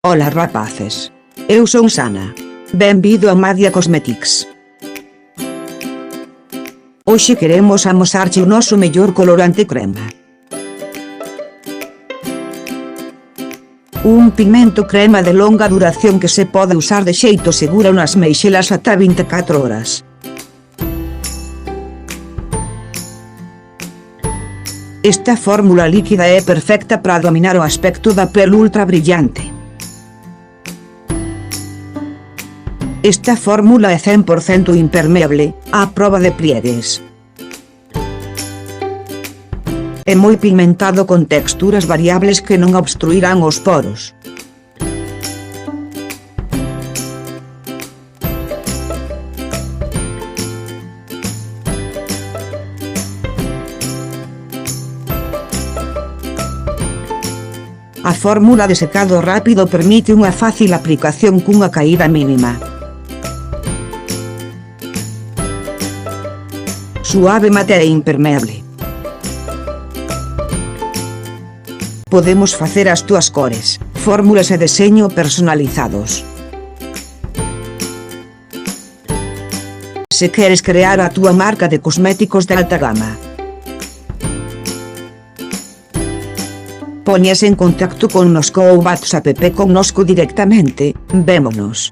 Ola rapaces. Eu son Sana. Benvido a Madia Cosmetics. Hoxe queremos amosarche o noso mellor colorante crema. Un pigmento crema de longa duración que se pode usar de xeito seguro nas meixelas ata 24 horas. Esta fórmula líquida é perfecta para dominar o aspecto da pel ultra brillante. Esta fórmula é 100% impermeable, a proba de pliegues. É moi pigmentado con texturas variables que non obstruirán os poros. A fórmula de secado rápido permite unha fácil aplicación cunha caída mínima. Suave, mate e impermeable. Podemos facer as túas cores, fórmulas e deseño personalizados. Se queres crear a túa marca de cosméticos de alta gama, poñes en contacto connosco ou WhatsApp connosco directamente. Vémonos.